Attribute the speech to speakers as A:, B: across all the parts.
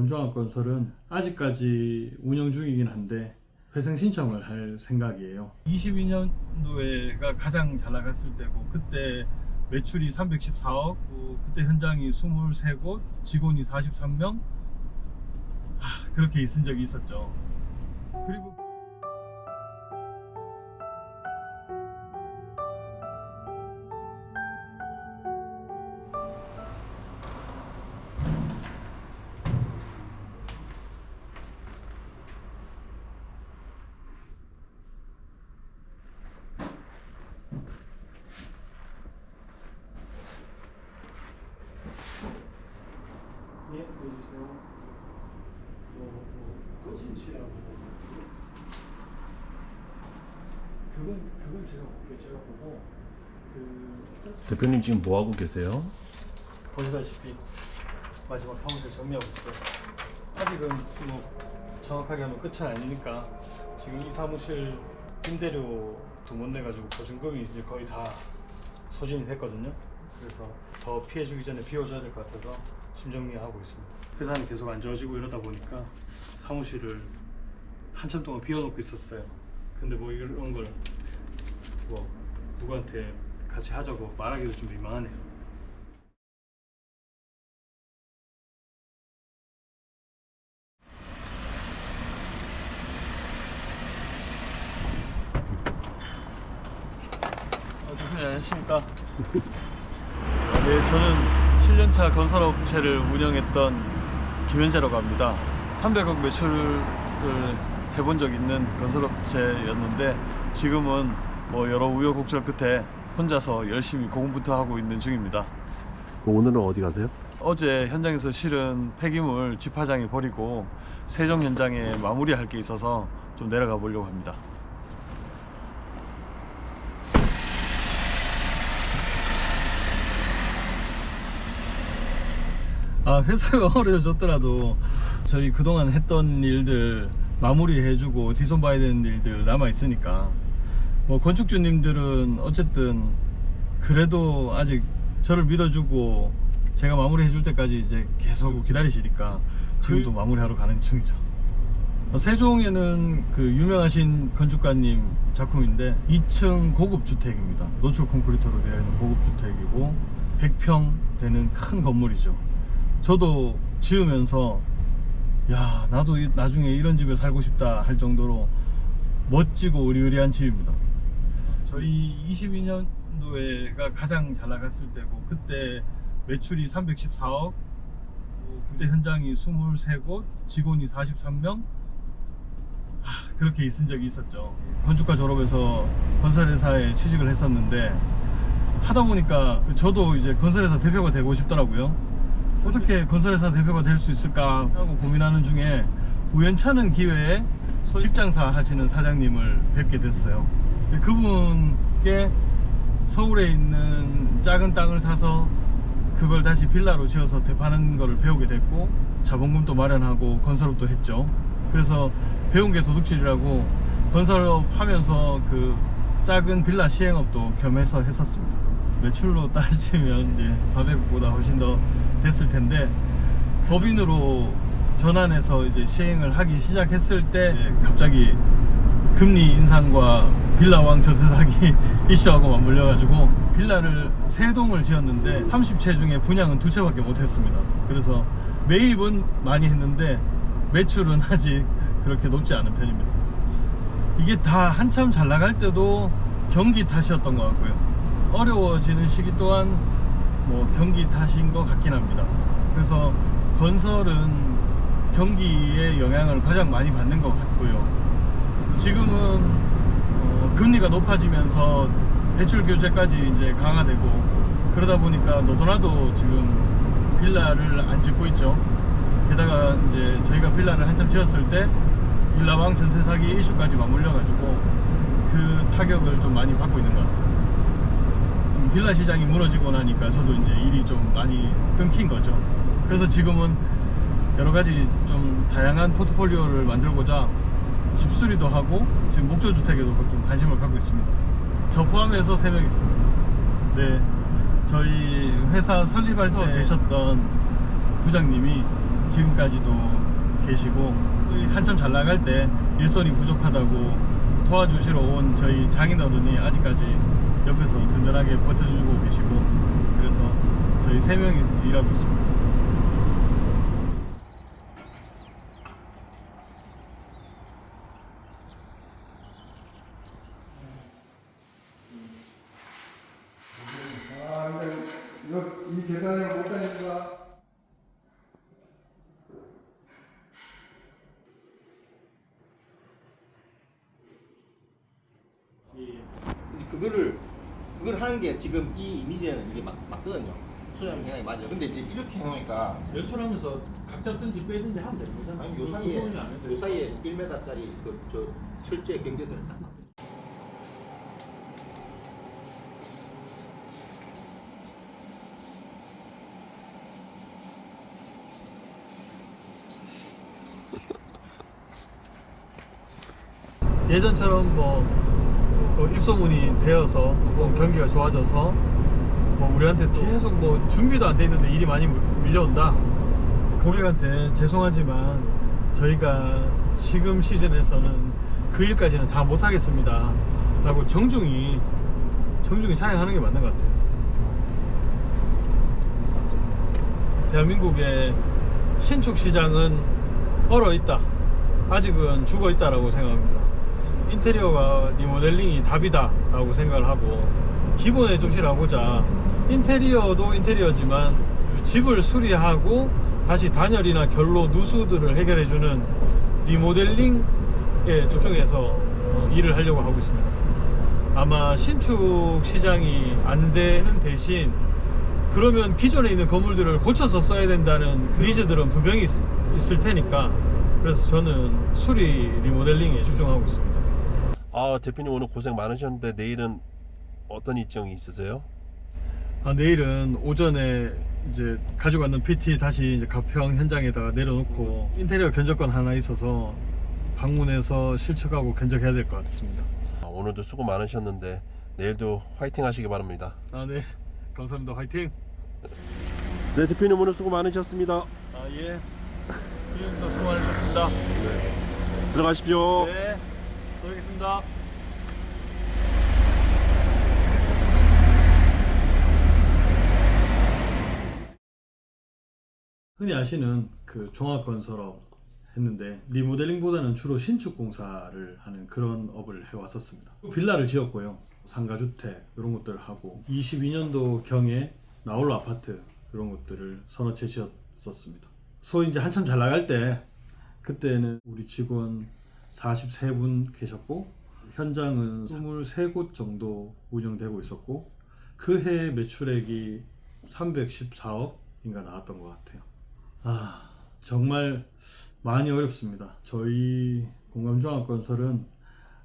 A: 원종합건설은 아직까지 운영 중이긴 한데 회생 신청을 할 생각이에요. 22년도에가 가장 잘 나갔을 때고 그때 매출이 314억, 그때 현장이 23곳, 직원이 43명 그렇게 있은 적이 있었죠. 그리고 예, 보여주세요. 거친치라고. 그건 제가 볼게요. 제가 보고
B: 대표님 지금 뭐 하고 계세요?
A: 보시다시피 마지막 사무실 정리하고 있어요. 아직은 뭐 정확하게 하면 끝은 아니니까 지금 이 사무실 임대료도 못 내가지고 보증금이 이제 거의 다 소진이 됐거든요. 그래서 더 피해주기 전에 비워줘야 될 것 같아서 짐 정리하고 있습니다. 회사는 계속 안 좋아지고 이러다 보니까 사무실을 한참 동안 비워놓고 있었어요. 근데 뭐 이런 걸 뭐 누구한테 같이 하자고 말하기도 좀 민망하네요. 대표님 안녕하십니까? 네, 저는 7년차 건설업체를 운영했던 김현재라고 합니다. 300억 매출을 해본 적 있는 건설업체였는데 지금은 뭐 여러 우여곡절 끝에 혼자서 열심히 고군분투하고 있는 중입니다.
B: 오늘은 어디 가세요?
A: 어제 현장에서 실은 폐기물 집화장에 버리고 세정 현장에 마무리할 게 있어서 좀 내려가 보려고 합니다. 회사가 어려워졌더라도 저희 그동안 했던 일들 마무리해주고 뒤손 봐야 되는 일들 남아있으니까 뭐 건축주님들은 어쨌든 그래도 아직 저를 믿어주고 제가 마무리해줄 때까지 이제 계속 기다리시니까 지금도 마무리하러 가는 중이죠. 세종에는 그 유명하신 건축가님 작품인데 2층 고급주택입니다. 노출 콘크리트로 되어 있는 고급주택이고 100평 되는 큰 건물이죠. 저도 지으면서 야 나도 나중에 이런 집에 살고 싶다 할 정도로 멋지고 의리의리한 집입니다. 저희 22년도에가 가장 잘 나갔을 때고 그때 매출이 314억, 그때 현장이 23곳, 직원이 43명 그렇게 있은 적이 있었죠. 건축가 졸업해서 건설회사에 취직을 했었는데 하다 보니까 저도 이제 건설회사 대표가 되고 싶더라고요. 어떻게 건설회사 대표가 될 수 있을까 하고 고민하는 중에 우연찮은 기회에 집장사 하시는 사장님을 뵙게 됐어요. 그분께 서울에 있는 작은 땅을 사서 그걸 다시 빌라로 지어서 되파는 거를 배우게 됐고 자본금도 마련하고 건설업도 했죠. 그래서 배운 게 도둑질이라고 건설업 하면서 그 작은 빌라 시행업도 겸해서 했었습니다. 매출로 따지면 이제 400억보다 훨씬 더 됐을 텐데 법인으로 전환해서 이제 시행을 하기 시작했을 때 갑자기 금리 인상과 빌라왕 전세 사기 이슈하고 맞물려 가지고 빌라를 3동을 지었는데 30채 중에 분양은 2채밖에 못했습니다. 그래서 매입은 많이 했는데 매출은 아직 그렇게 높지 않은 편입니다. 이게 다 한참 잘 나갈 때도 경기 탓이었던 것 같고요. 어려워지는 시기 또한 뭐 경기 탓인 것 같긴 합니다. 그래서 건설은 경기의 영향을 가장 많이 받는 것 같고요. 지금은 금리가 높아지면서 대출 규제까지 이제 강화되고 그러다 보니까 너도나도 지금 빌라를 안 짓고 있죠. 게다가 이제 저희가 빌라를 한참 지었을 때 빌라왕 전세 사기 이슈까지 맞물려 가지고 그 타격을 좀 많이 받고 있는 것 같아요. 좀 빌라 시장이 무너지고 나니까 저도 이제 일이 좀 많이 끊긴 거죠. 그래서 지금은 여러 가지 좀 다양한 포트폴리오를 만들고자 집수리도 하고 지금 목조주택에도 좀 관심을 갖고 있습니다. 저 포함해서 3명 있습니다. 네, 저희 회사 설립할 때 계셨던 부장님이 지금까지도 계시고 한참 잘 나갈 때 일손이 부족하다고 도와주시러 온 저희 장인어른이 아직까지 옆에서 든든하게 버텨주고 계시고, 그래서 저희 3명이 일하고 있습니다.
C: 근데 이 계단을 못 다니까.
D: 그걸 하는 게 지금 이 이미지에는 이게 맞거든요. 소장님 생각이 맞아요. 근데 이제 이렇게 해놓으니까
A: 연출하면서 각 잡든지 빼든지 하면 되는 거잖아.
D: 아니 요 사이에 1m짜리 저 철제 경계선을 딱 맞춰요.
A: 예전처럼 또 입소문이 되어서 또 경기가 좋아져서 우리한테 또 계속 준비도 안 돼 있는데 일이 많이 밀려온다. 고객한테 죄송하지만 저희가 지금 시즌에서는 그 일까지는 다 못하겠습니다 라고 정중히 사양하는 게 맞는 것 같아요. 대한민국의 신축 시장은 얼어 있다, 아직은 죽어 있다라고 생각합니다. 인테리어가 리모델링이 답이다 라고 생각을 하고, 기본에 중시하고자 인테리어도 인테리어지만 집을 수리하고 다시 단열이나 결로 누수들을 해결해주는 리모델링에 집중해서 일을 하려고 하고 있습니다. 아마 신축 시장이 안 되는 대신 그러면 기존에 있는 건물들을 고쳐서 써야 된다는 그 니즈들은 분명히 있을 테니까, 그래서 저는 수리 리모델링에 집중하고 있습니다.
B: 대표님 오늘 고생 많으셨는데 내일은 어떤 일정이 있으세요?
A: 내일은 오전에 이제 가져가는 PT 다시 이제 가평 현장에다가 내려놓고 인테리어 견적권 하나 있어서 방문해서 실측하고 견적해야 될 것 같습니다.
B: 오늘도 수고 많으셨는데 내일도 화이팅 하시기 바랍니다.
A: 네, 감사합니다. 화이팅!
B: 네, 대표님 오늘 수고 많으셨습니다.
A: 예. 수고 많으셨습니다.
B: 들어가십시오.
A: 네, 또 뵙겠습니다. 흔히 아시는 그 종합건설업 했는데 리모델링보다는 주로 신축 공사를 하는 그런 업을 해왔었습니다. 빌라를 지었고요, 상가주택 이런 것들을 하고 22년도 경에 나홀로 아파트 이런 것들을 서너 채 지었었습니다. 소위 이제 한참 잘 나갈 때 그때는 우리 직원 43분 계셨고 현장은 23곳 정도 운영되고 있었고 그 해 매출액이 314억인가 나왔던 것 같아요. 정말 많이 어렵습니다. 저희 공감종합건설은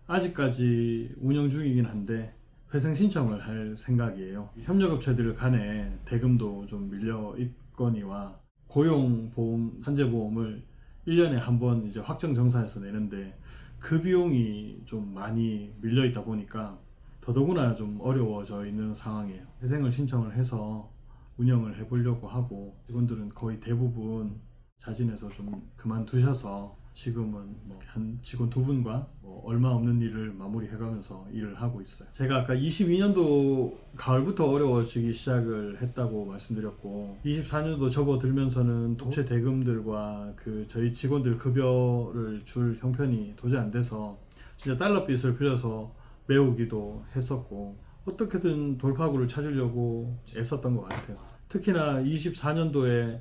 A: 아직까지 운영 중이긴 한데 회생 신청을 할 생각이에요. 협력업체들 간에 대금도 좀 밀려 있거니와 고용보험, 산재보험을 1년에 한 번 이제 확정정산해서 내는데 그 비용이 좀 많이 밀려 있다 보니까 더더구나 좀 어려워져 있는 상황이에요. 회생을 신청을 해서 운영을 해보려고 하고, 직원들은 거의 대부분 자진해서 좀 그만두셔서 지금은 한 직원 2분과 얼마 없는 일을 마무리해가면서 일을 하고 있어요. 제가 아까 22년도 가을부터 어려워지기 시작을 했다고 말씀드렸고 24년도 접어들면서는 독채 대금들과 그 저희 직원들 급여를 줄 형편이 도저히 안 돼서 진짜 달러빚을 빌려서 메우기도 했었고 어떻게든 돌파구를 찾으려고 애썼던 것 같아요. 특히나 24년도에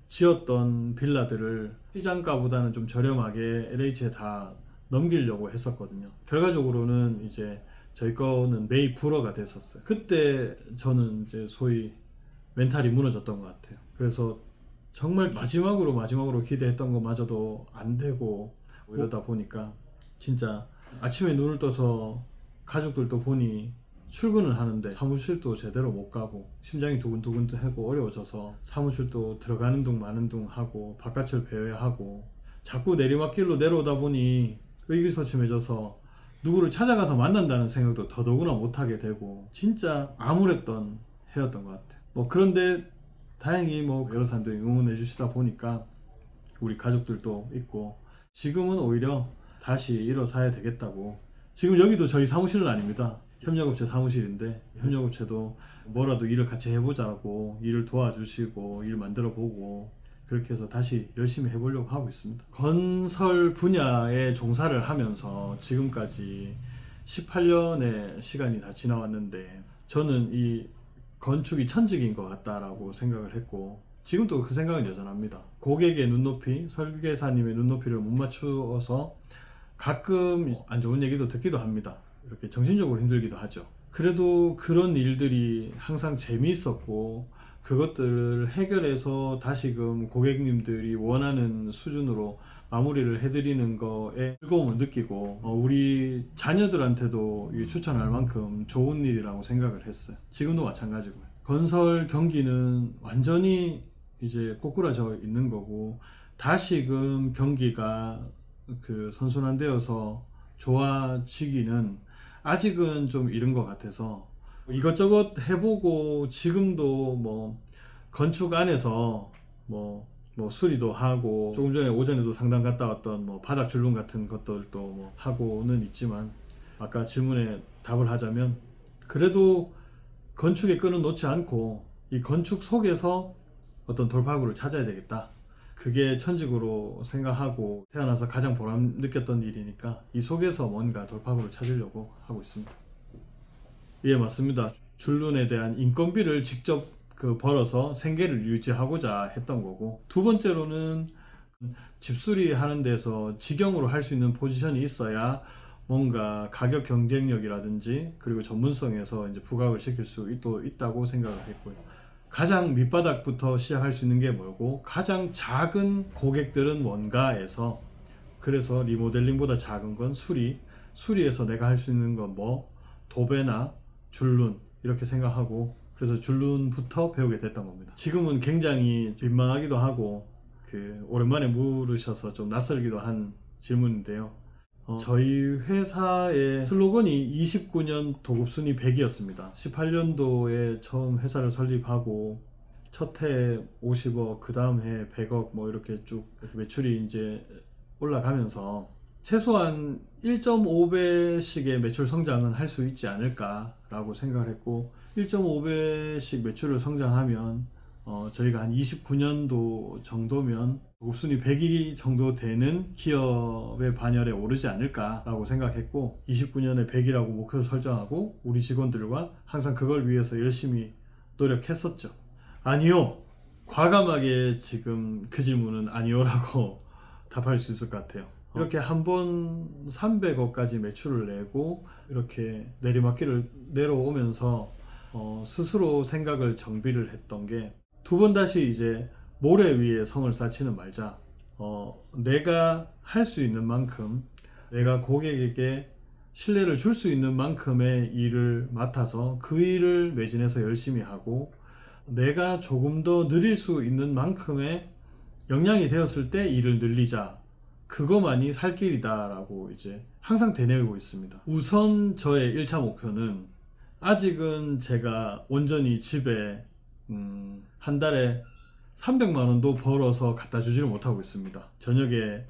A: 지었던 빌라들을 시장가보다는 좀 저렴하게 LH에 다 넘기려고 했었거든요. 결과적으로는 이제 저희 거는 매입 불허가 됐었어요. 그때 저는 이제 소위 멘탈이 무너졌던 것 같아요. 그래서 정말 마지막으로 기대했던 것마저도 안 되고 이러다 보니까 진짜 아침에 눈을 떠서 가족들도 보니 출근을 하는데 사무실도 제대로 못 가고 심장이 두근두근 하고 어려워져서 사무실도 들어가는 둥 마는 둥 하고 바깥을 배회하고 자꾸 내리막길로 내려오다 보니 의기소침해져서 누구를 찾아가서 만난다는 생각도 더더구나 못하게 되고 진짜 암울했던 해였던 것 같아요. 그런데 다행히 여러 사람들이 응원해 주시다 보니까 우리 가족들도 있고 지금은 오히려 다시 일어서야 되겠다고. 지금 여기도 저희 사무실은 아닙니다. 협력업체 사무실인데 협력업체도 뭐라도 일을 같이 해보자고 일을 도와주시고 일 만들어보고 그렇게 해서 다시 열심히 해보려고 하고 있습니다. 건설 분야에 종사를 하면서 지금까지 18년의 시간이 다 지나왔는데 저는 이 건축이 천직인 것 같다라고 생각을 했고 지금도 그 생각은 여전합니다. 고객의 눈높이, 설계사님의 눈높이를 못 맞추어서 가끔 안 좋은 얘기도 듣기도 합니다. 이렇게 정신적으로 힘들기도 하죠. 그래도 그런 일들이 항상 재미있었고 그것들을 해결해서 다시금 고객님들이 원하는 수준으로 마무리를 해드리는 거에 즐거움을 느끼고 우리 자녀들한테도 추천할 만큼 좋은 일이라고 생각을 했어요. 지금도 마찬가지고요. 건설 경기는 완전히 이제 꼬꾸라져 있는 거고 다시금 경기가 선순환되어서 좋아지기는 아직은 좀 이른 것 같아서 이것저것 해보고 지금도 뭐 건축 안에서 뭐 수리도 하고 조금 전에 오전에도 상담 갔다 왔던 뭐 바닥 줄눈 같은 것들도 뭐 하고는 있지만 아까 질문에 답을 하자면 그래도 건축의 끈은 놓지 않고 이 건축 속에서 어떤 돌파구를 찾아야 되겠다. 그게 천직으로 생각하고 태어나서 가장 보람 느꼈던 일이니까 이 속에서 뭔가 돌파구를 찾으려고 하고 있습니다. 예, 맞습니다. 줄눈에 대한 인건비를 직접 벌어서 생계를 유지하고자 했던 거고 두 번째로는 집수리 하는 데서 직영으로 할 수 있는 포지션이 있어야 뭔가 가격 경쟁력이라든지 그리고 전문성에서 이제 부각을 시킬 수 있다고 생각을 했고요. 가장 밑바닥부터 시작할 수 있는 게 뭐고 가장 작은 고객들은 뭔가에서 그래서 리모델링보다 작은 건 수리에서 내가 할 수 있는 건 뭐 도배나 줄눈 이렇게 생각하고 그래서 줄눈부터 배우게 됐던 겁니다. 지금은 굉장히 민망하기도 하고 오랜만에 물으셔서 좀 낯설기도 한 질문인데요. 저희 회사의 슬로건이 29년 도급순위 100이었습니다. 18년도에 처음 회사를 설립하고 첫 해 50억, 그 다음 해 100억 뭐 이렇게 쭉 매출이 이제 올라가면서 최소한 1.5배씩의 매출 성장은 할 수 있지 않을까라고 생각을 했고 1.5배씩 매출을 성장하면 저희가 한 29년도 정도면 고급순위 100위 정도 되는 기업의 반열에 오르지 않을까라고 생각했고 29년에 100이라고 목표를 설정하고 우리 직원들과 항상 그걸 위해서 열심히 노력했었죠. 아니요. 과감하게 지금 그 질문은 아니요라고 답할 수 있을 것 같아요. 이렇게 한 번 300억까지 매출을 내고 이렇게 내리막길을 내려오면서 스스로 생각을 정비를 했던 게 두 번 다시 이제 모래 위에 성을 쌓지는 말자. 내가 할 수 있는 만큼 내가 고객에게 신뢰를 줄 수 있는 만큼의 일을 맡아서 그 일을 매진해서 열심히 하고 내가 조금 더 늘릴 수 있는 만큼의 역량이 되었을 때 일을 늘리자. 그거만이 살 길이다 라고 이제 항상 되뇌이고 있습니다. 우선 저의 1차 목표는 아직은 제가 온전히 집에 한 달에 300만 원도 벌어서 갖다 주지를 못하고 있습니다. 저녁에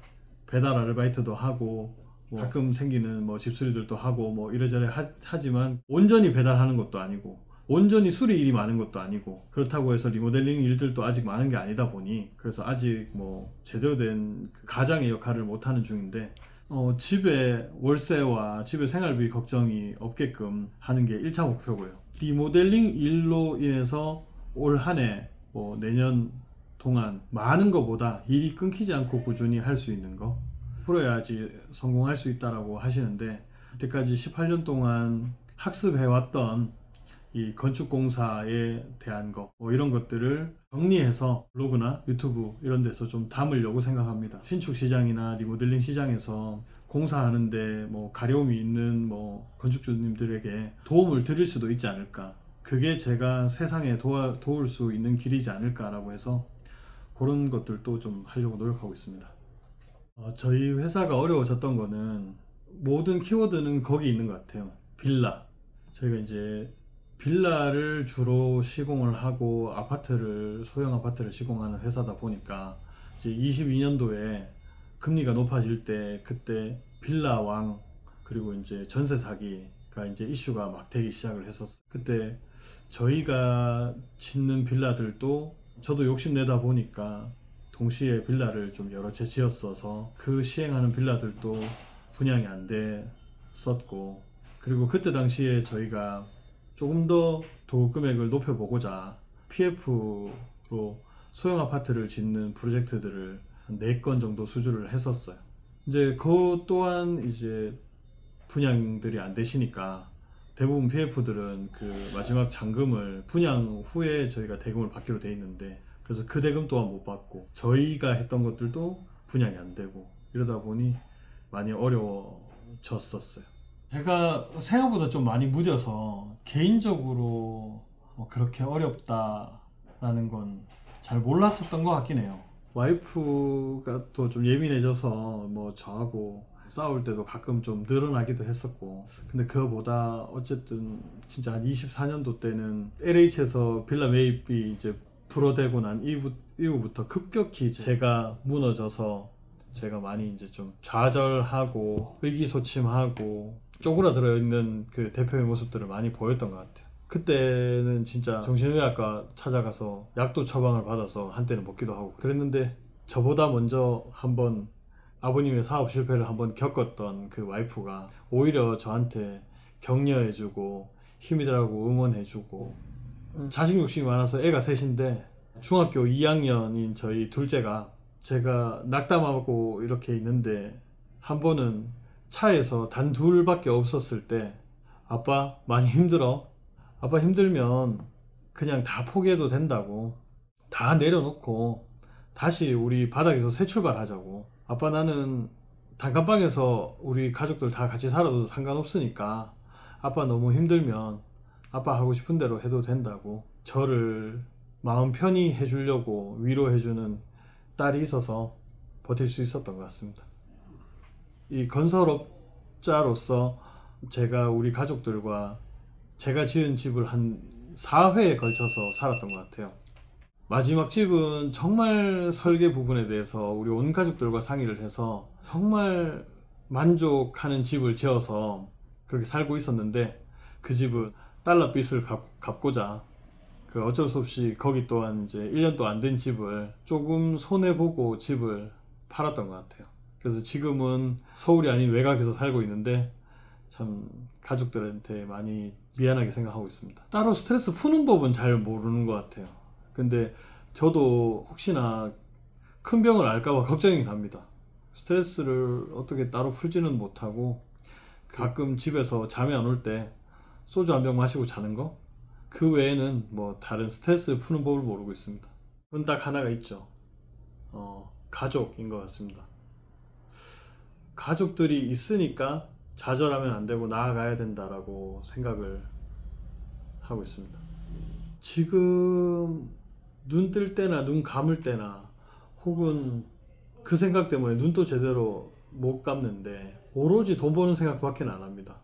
A: 배달 아르바이트도 하고 가끔 생기는 뭐 집수리들도 하고 뭐 이래저래 하지만 온전히 배달하는 것도 아니고 온전히 수리 일이 많은 것도 아니고 그렇다고 해서 리모델링 일들도 아직 많은 게 아니다 보니 그래서 아직 뭐 제대로 된 가장의 역할을 못하는 중인데 집에 월세와 집에 생활비 걱정이 없게끔 하는 게 1차 목표고요. 리모델링 일로 인해서 올 한 해 뭐 내년 동안 많은 것보다 일이 끊기지 않고 꾸준히 할 수 있는 거 풀어야지 성공할 수 있다라고 하시는데 그때까지 18년 동안 학습해왔던 이 건축공사에 대한 거 이런 것들을 정리해서 블로그나 유튜브 이런 데서 좀 담으려고 생각합니다. 신축 시장이나 리모델링 시장에서 공사하는데 뭐 가려움이 있는 뭐 건축주님들에게 도움을 드릴 수도 있지 않을까. 그게 제가 세상에 도울 수 있는 길이지 않을까라고 해서 그런 것들도 좀 하려고 노력하고 있습니다. 저희 회사가 어려워졌던 거는 모든 키워드는 거기 있는 것 같아요. 빌라. 저희가 이제 빌라를 주로 시공을 하고 소형 아파트를 시공하는 회사다 보니까 이제 22년도에 금리가 높아질 때 그때 빌라왕 그리고 이제 전세 사기가 이제 이슈가 막 되기 시작을 했었어요. 그때 저희가 짓는 빌라들도 저도 욕심내다 보니까 동시에 빌라를 좀 여러 채 지었어서 그 시행하는 빌라들도 분양이 안 됐었고, 그리고 그때 당시에 저희가 조금 더 도급 금액을 높여보고자 PF로 소형 아파트를 짓는 프로젝트들을 한 4건 정도 수주를 했었어요. 이제 그것 또한 이제 분양들이 안 되시니까 대부분 PF들은 그 마지막 잔금을 분양 후에 저희가 대금을 받기로 돼 있는데, 그래서 그 대금 또한 못 받고 저희가 했던 것들도 분양이 안 되고 이러다 보니 많이 어려워졌었어요. 제가 생각보다 좀 많이 무뎌서 개인적으로 뭐 그렇게 어렵다라는 건 잘 몰랐었던 것 같긴 해요. 와이프가 또 좀 예민해져서 뭐 저하고 싸울 때도 가끔 좀 늘어나기도 했었고, 근데 그거보다 어쨌든 진짜 한 24년도 때는 LH에서 빌라 매입이 이제 불어대고 난 이후부터 급격히 제가 무너져서 제가 많이 이제 좀 좌절하고 의기소침하고 쪼그라들어 있는 그 대표의 모습들을 많이 보였던 것 같아요. 그때는 진짜 정신의학과 찾아가서 약도 처방을 받아서 한때는 먹기도 하고 그랬는데, 저보다 먼저 한번 아버님의 사업 실패를 한번 겪었던 그 와이프가 오히려 저한테 격려해주고 힘이 되라고 응원해주고, 자식 욕심이 많아서 애가 셋인데 중학교 2학년인 저희 둘째가 제가 낙담하고 이렇게 있는데 한 번은 차에서 단 둘밖에 없었을 때 아빠 많이 힘들어? 아빠 힘들면 그냥 다 포기해도 된다고, 다 내려놓고 다시 우리 바닥에서 새 출발하자고, 아빠 나는 단칸방에서 우리 가족들 다 같이 살아도 상관없으니까 아빠 너무 힘들면 아빠 하고 싶은 대로 해도 된다고, 저를 마음 편히 해주려고 위로해주는 딸이 있어서 버틸 수 있었던 것 같습니다. 이 건설업자로서 제가 우리 가족들과 제가 지은 집을 한 4회에 걸쳐서 살았던 것 같아요. 마지막 집은 정말 설계 부분에 대해서 우리 온 가족들과 상의를 해서 정말 만족하는 집을 지어서 그렇게 살고 있었는데, 그 집은 달러 빚을 갚고자 그 어쩔 수 없이 거기 또한 이제 1년도 안 된 집을 조금 손해보고 집을 팔았던 것 같아요. 그래서 지금은 서울이 아닌 외곽에서 살고 있는데 참 가족들한테 많이 미안하게 생각하고 있습니다. 따로 스트레스 푸는 법은 잘 모르는 것 같아요. 근데 저도 혹시나 큰 병을 앓까봐 걱정이 갑니다. 스트레스를 어떻게 따로 풀지는 못하고 가끔 집에서 잠이 안 올 때 소주 한 병 마시고 자는 거? 그 외에는 뭐 다른 스트레스 푸는 법을 모르고 있습니다. 그건 딱 하나가 있죠. 가족인 것 같습니다. 가족들이 있으니까 좌절하면 안 되고 나아가야 된다라고 생각을 하고 있습니다. 지금 눈 뜰 때나 눈 감을 때나 혹은 그 생각 때문에 눈도 제대로 못 감는데 오로지 돈 버는 생각밖에 안 합니다.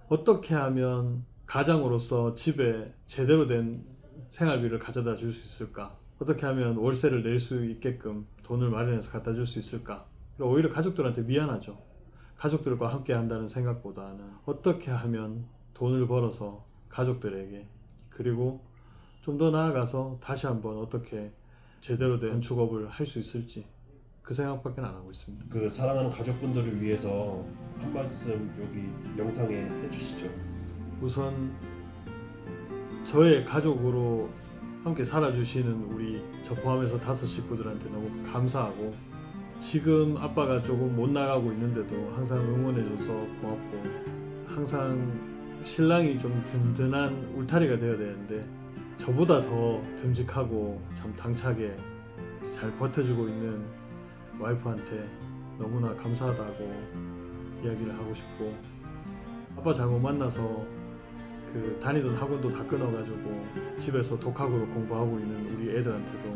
A: 어떻게 하면 가장으로서 집에 제대로 된 생활비를 가져다 줄 수 있을까? 어떻게 하면 월세를 낼 수 있게끔 돈을 마련해서 갖다 줄 수 있을까? 오히려 가족들한테 미안하죠. 가족들과 함께 한다는 생각보다는 어떻게 하면 돈을 벌어서 가족들에게, 그리고 좀 더 나아가서 다시 한번 어떻게 제대로 된 건축업을 할 수 있을지 그 생각밖에 안 하고 있습니다.
B: 그 사랑하는 가족분들을 위해서 한 말씀 여기 영상에 해주시죠.
A: 우선 저의 가족으로 함께 살아주시는 우리 저 포함해서 5 식구들한테 너무 감사하고, 지금 아빠가 조금 못 나가고 있는데도 항상 응원해줘서 고맙고, 항상 신랑이 좀 든든한 울타리가 되어야 되는데 저보다 더 듬직하고 참 당차게 잘 버텨주고 있는 와이프한테 너무나 감사하다고 이야기를 하고 싶고, 아빠 잘못 만나서 그 다니던 학원도 다 끊어가지고 집에서 독학으로 공부하고 있는 우리 애들한테도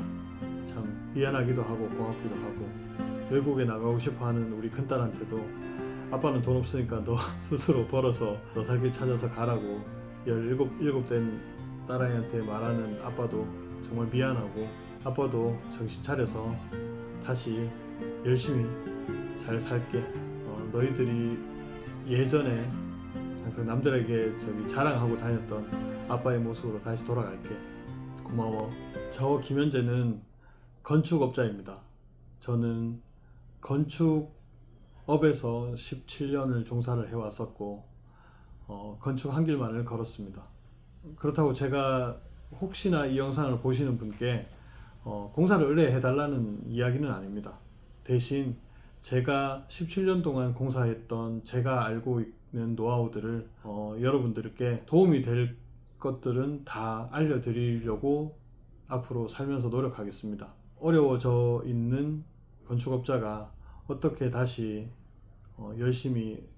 A: 참 미안하기도 하고 고맙기도 하고, 외국에 나가고 싶어하는 우리 큰딸한테도 아빠는 돈 없으니까 너 스스로 벌어서 너 살 길 찾아서 가라고 17된 딸아이한테 말하는 아빠도 정말 미안하고, 아빠도 정신 차려서 다시 열심히 잘 살게. 너희들이 예전에 항상 남들에게 자랑하고 다녔던 아빠의 모습으로 다시 돌아갈게. 고마워. 저 김현재는 건축업자입니다. 저는 건축업에서 17년을 종사를 해왔었고 건축 한 길만을 걸었습니다. 그렇다고 제가 혹시나 이 영상을 보시는 분께 공사를 의뢰해달라는 이야기는 아닙니다. 대신 제가 17년 동안 공사했던 제가 알고 있는 노하우들을 여러분들께 도움이 될 것들은 다 알려드리려고 앞으로 살면서 노력하겠습니다. 어려워져 있는 건축업자가 어떻게 다시 열심히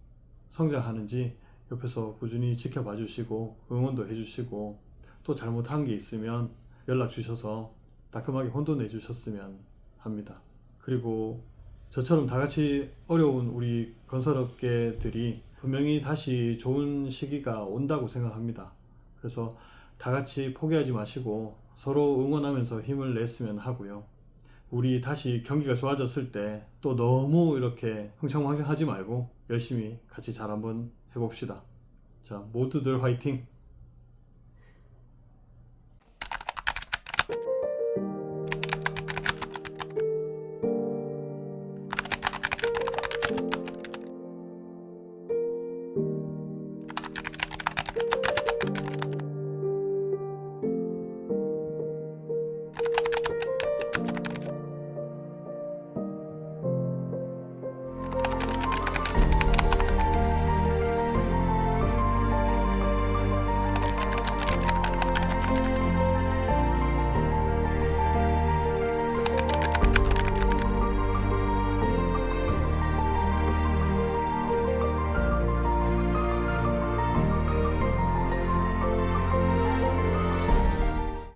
A: 성장하는지 옆에서 꾸준히 지켜봐 주시고 응원도 해주시고 또 잘못한 게 있으면 연락 주셔서 따끔하게 혼도 내주셨으면 합니다. 그리고 저처럼 다 같이 어려운 우리 건설업계들이 분명히 다시 좋은 시기가 온다고 생각합니다. 그래서 다 같이 포기하지 마시고 서로 응원하면서 힘을 냈으면 하고요. 우리 다시 경기가 좋아졌을 때 또 너무 이렇게 흥청망청하지 말고 열심히 같이 잘 한번 해봅시다. 자, 모두들 화이팅!